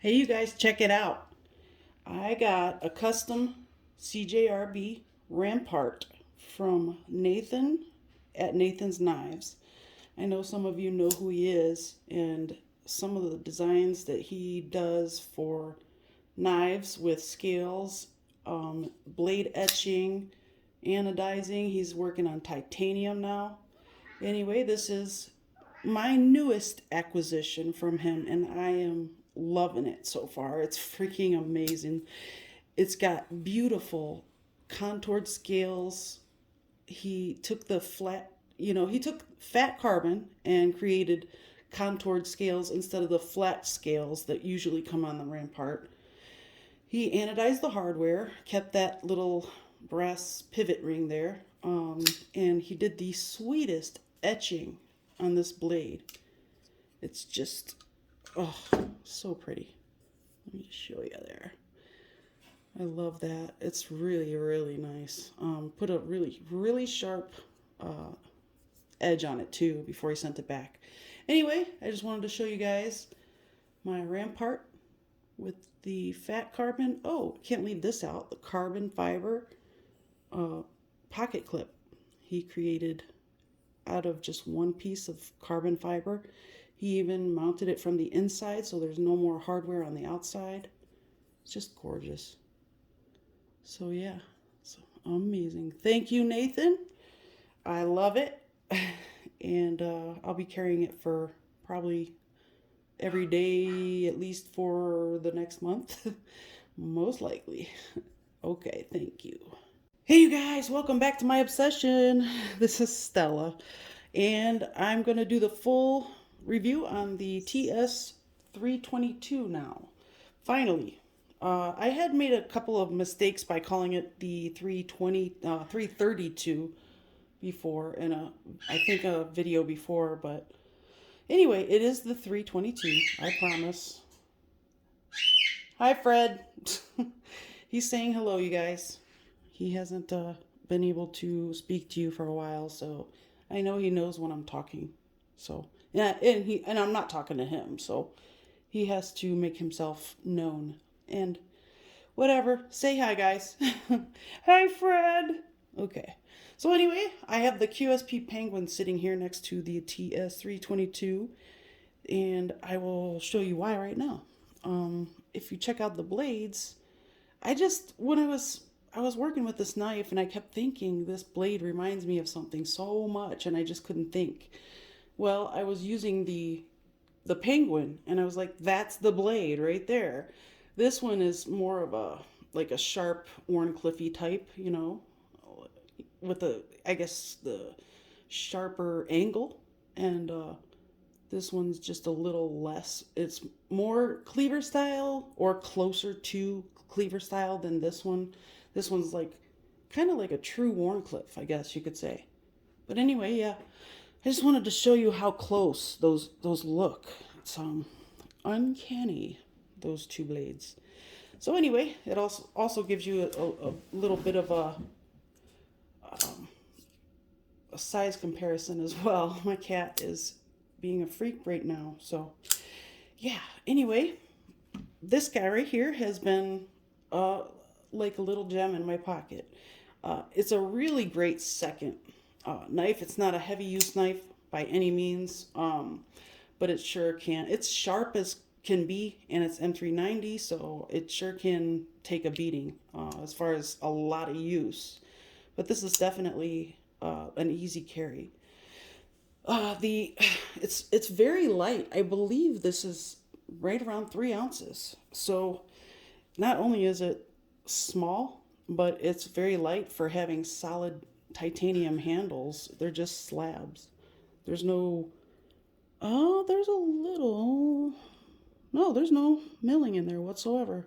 Hey, you guys, check it out. I got a custom CJRB Rampart from Knathan at Knathan's Knives. I know some of you know who he is, and some of the designs that he does for knives with scales, blade etching, anodizing. He's working on titanium now. Anyway, this is my newest acquisition from him, and I am loving it so far. It's freaking amazing. It's got beautiful contoured scales. He took the he took fat carbon and created contoured scales instead of the flat scales that usually come on the Rampart. He anodized the hardware, kept that little brass pivot ring there, and he did the sweetest etching on this blade. It's just, oh, so pretty. Let me show you there. I love that. It's really, really nice. Put a really sharp edge on it too before he sent it back. Anyway, I just wanted to show you guys my Rampart with the fat carbon. Oh, can't leave this out. The carbon fiber pocket clip he created out of just one piece of carbon fiber. He even mounted it from the inside so there's no more hardware on the outside. It's just gorgeous. So yeah, it's amazing. Thank you, Knathan. I love it. And I'll be carrying it for probably every day, at least for the next month. Most likely. Okay, thank you. Hey you guys, welcome back to my obsession. This is Stella, and I'm going to do the full review on the TS322 now. Finally, I had made a couple of mistakes by calling it the 332 before in I think a video before, but anyway, it is the 322, I promise. Hi, Fred. He's saying hello, you guys. He hasn't been able to speak to you for a while, so I know he knows when I'm talking. So yeah, and I'm not talking to him, so he has to make himself known. And whatever, say hi, guys. Hi, Fred. Okay. So anyway, I have the QSP Penguin sitting here next to the TS322, and I will show you why right now. If you check out the blades, when I was working with this knife and I kept thinking this blade reminds me of something so much, and I just couldn't think. Well, I was using the Penguin, and I was like, that's the blade right there. This one is more of a like a sharp Wharncliffe type, with I guess the sharper angle, and this one's just a little less. It's more cleaver style or closer to cleaver style than this one. This one's like kind of like a true Wharncliffe, I guess you could say. But anyway, yeah, I just wanted to show you how close those look. It's uncanny, those two blades. So anyway, it also gives you a little bit of a size comparison as well. My cat is being a freak right now. So yeah, anyway, this guy right here has been like a little gem in my pocket. It's a really great second knife. It's not a heavy use knife by any means, but it sure can. It's sharp as can be, and it's M390, so it sure can take a beating as far as a lot of use. But this is definitely an easy carry. It's very light. I believe this is right around 3 ounces. So not only is it small, but it's very light for having solid titanium handles. They're just slabs. There's no, oh, there's a little, no, there's no milling in there whatsoever.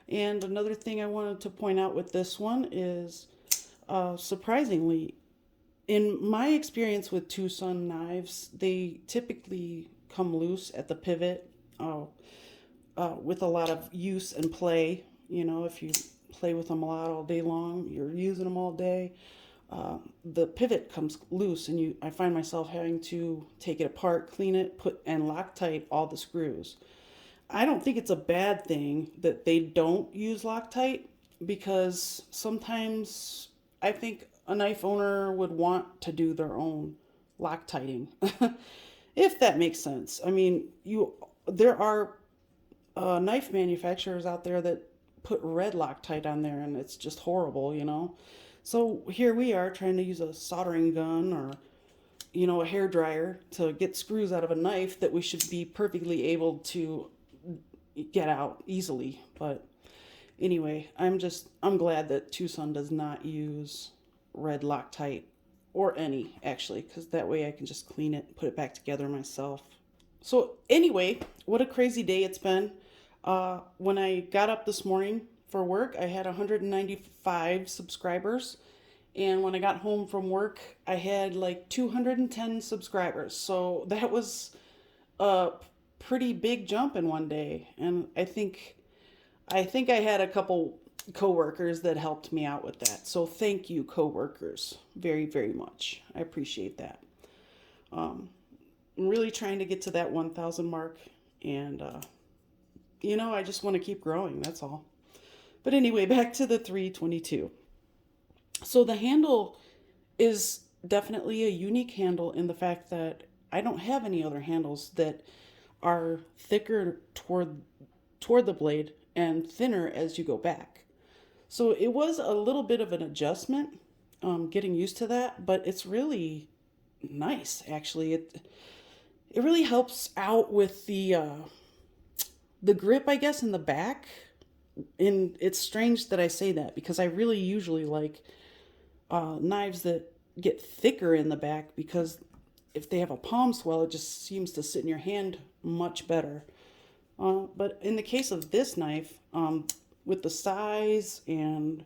And another thing I wanted to point out with this one is, surprisingly, in my experience with TwoSun knives, they typically come loose at the pivot with a lot of use and play. If you play with them a lot all day long, you're using them all day, the pivot comes loose, and I find myself having to take it apart, clean it, and Loctite all the screws. I don't think it's a bad thing that they don't use Loctite, because sometimes I think a knife owner would want to do their own Loctiting, if that makes sense. I mean, there are knife manufacturers out there that put red Loctite on there, and it's just horrible, you know. So here we are trying to use a soldering gun or a hair dryer to get screws out of a knife that we should be perfectly able to get out easily. But anyway, I'm glad that TwoSun does not use red Loctite, or any actually, because that way I can just clean it and put it back together myself. So anyway, what a crazy day it's been. When I got up this morning for work, I had 195 subscribers. And when I got home from work, I had like 210 subscribers. So that was a pretty big jump in one day. And I think I had a couple coworkers that helped me out with that. So thank you, coworkers, very, very much. I appreciate that. I'm really trying to get to that 1,000 mark, and I just want to keep growing. That's all. But anyway, back to the 322. So the handle is definitely a unique handle in the fact that I don't have any other handles that are thicker toward the blade and thinner as you go back. So it was a little bit of an adjustment, getting used to that, but it's really nice actually. It really helps out with the grip, I guess, in the back. And it's strange that I say that, because I really usually like knives that get thicker in the back, because if they have a palm swell, it just seems to sit in your hand much better. But in the case of this knife, with the size and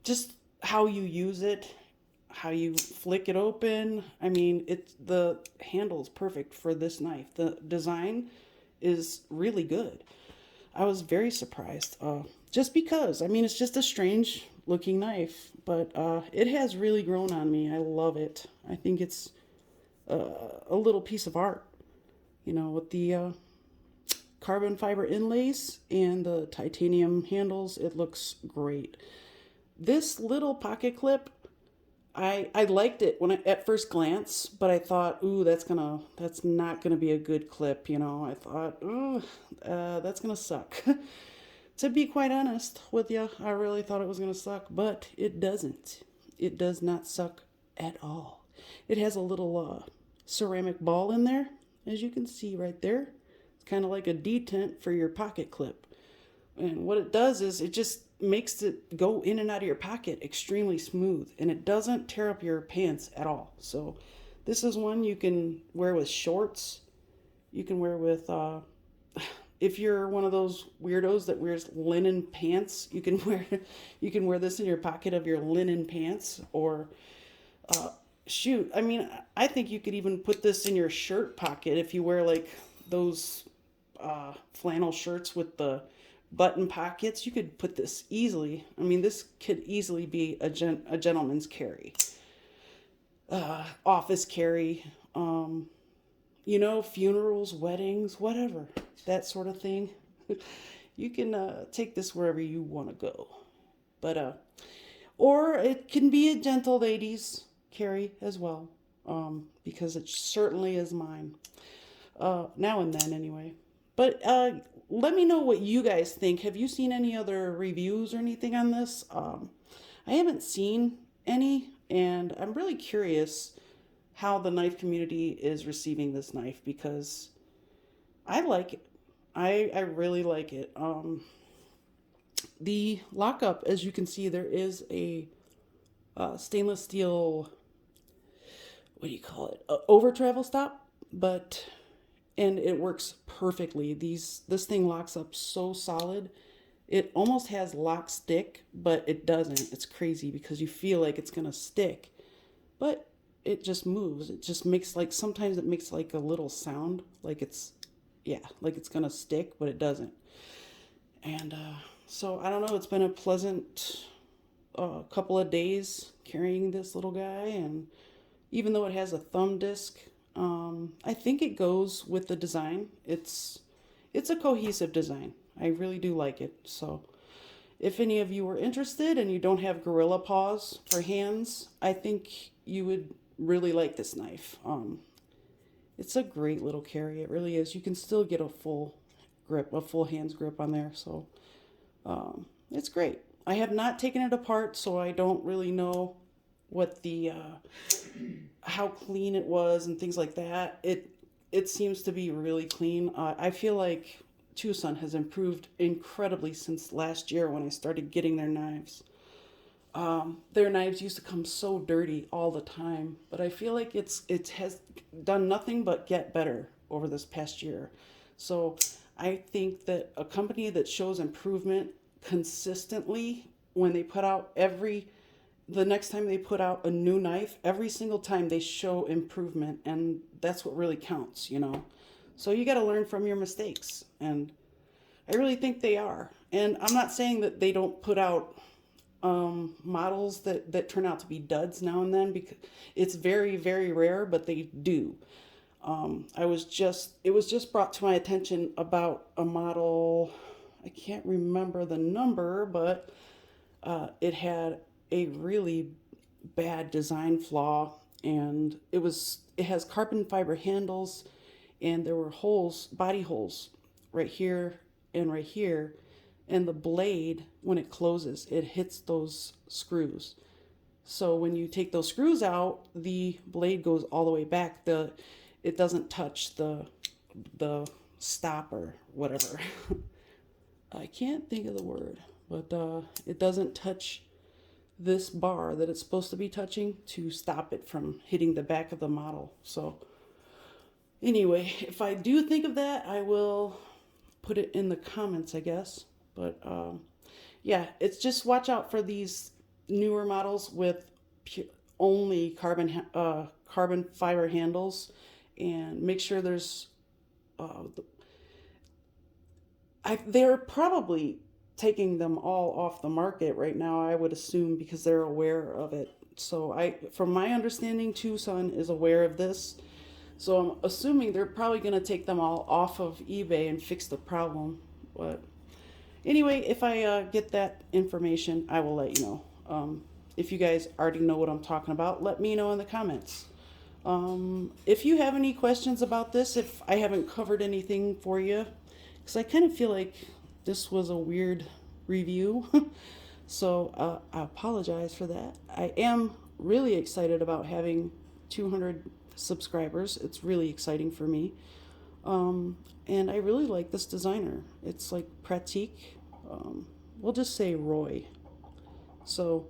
just how you use it, how you flick it open, I mean, the handle is perfect for this knife. The design is really good. I was very surprised, just because, I mean, it's just a strange looking knife, but it has really grown on me. I love it. I think it's a little piece of art, with the carbon fiber inlays and the titanium handles. It looks great. This little pocket clip, I liked it at first glance, but I thought, ooh, that's not gonna be a good clip, I thought, ooh, that's gonna suck. To be quite honest with you, I really thought it was gonna suck, but it doesn't. It does not suck at all. It has a little ceramic ball in there, as you can see right there. It's kind of like a detent for your pocket clip. And what it does is it just makes it go in and out of your pocket extremely smooth, and it doesn't tear up your pants at all. So this is one you can wear with shorts. You can wear with, if you're one of those weirdos that wears linen pants, you can wear this in your pocket of your linen pants. Or shoot, I mean, I think you could even put this in your shirt pocket if you wear like those flannel shirts with the button pockets. You could put this easily. I mean, this could easily be a gentleman's carry, office carry, funerals, weddings, whatever, that sort of thing. You can take this wherever you want to go. But or it can be a gentle ladies carry as well, because it certainly is mine, now and then anyway. But let me know what you guys think. Have you seen any other reviews or anything on this? I haven't seen any, and I'm really curious how the knife community is receiving this knife, because I like it. I really like it. The lockup, as you can see, there is a stainless steel, what do you call it? Over travel stop, and it works perfectly. This thing locks up so solid. It almost has lock stick, but it doesn't. It's crazy because you feel like it's gonna stick, but it just moves. It just makes sometimes it makes like a little sound, like it's gonna stick, but it doesn't. And so I don't know. It's been a pleasant couple of days carrying this little guy, and even though it has a thumb disc, I think it goes with the design. It's a cohesive design. I really do like it. So if any of you are interested and you don't have gorilla paws for hands, I think you would really like this knife. It's a great little carry. It really is. You can still get a full grip, a full hands grip on there. So it's great. I have not taken it apart, so I don't really know what the how clean it was and things like that. It seems to be really clean. I feel like TwoSun has improved incredibly since last year when I started getting their knives. Their knives used to come so dirty all the time, but I feel like it has done nothing but get better over this past year. So I think that a company that shows improvement consistently when they put out the next time they put out a new knife, every single time they show improvement, and that's what really counts, you know. So you got to learn from your mistakes, and I really think they are. And I'm not saying that they don't put out models that turn out to be duds now and then, because it's very, very rare, but they do. It was just brought to my attention about a model, I can't remember the number, but it had a really bad design flaw, and it has carbon fiber handles, and there were holes, body holes, right here and right here, and the blade, when it closes, it hits those screws. So when you take those screws out, the blade goes all the way back. It doesn't touch the stop or whatever. I can't think of the word, but it doesn't touch this bar that it's supposed to be touching to stop it from hitting the back of the model. So anyway, if I do think of that, I will put it in the comments, I guess. But yeah, it's just watch out for these newer models with only carbon fiber handles, and make sure there's they're probably taking them all off the market right now, I would assume, because they're aware of it. So from my understanding, TwoSun is aware of this. So I'm assuming they're probably going to take them all off of eBay and fix the problem. But anyway, if I get that information, I will let you know. If you guys already know what I'm talking about, let me know in the comments. If you have any questions about this, if I haven't covered anything for you, because I kind of feel like this was a weird review. So I apologize for that. I am really excited about having 200 subscribers. It's really exciting for me. And I really like this designer. It's like pratique. We'll just say Roy. So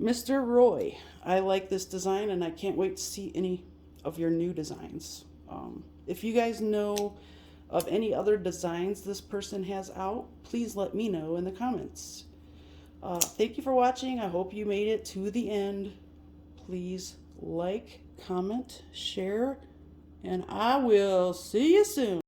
Mr. Roy, I like this design, and I can't wait to see any of your new designs. If you guys know of any other designs this person has out, please let me know in the comments. Thank you for watching. I hope you made it to the end. Please like, comment, share, and I will see you soon.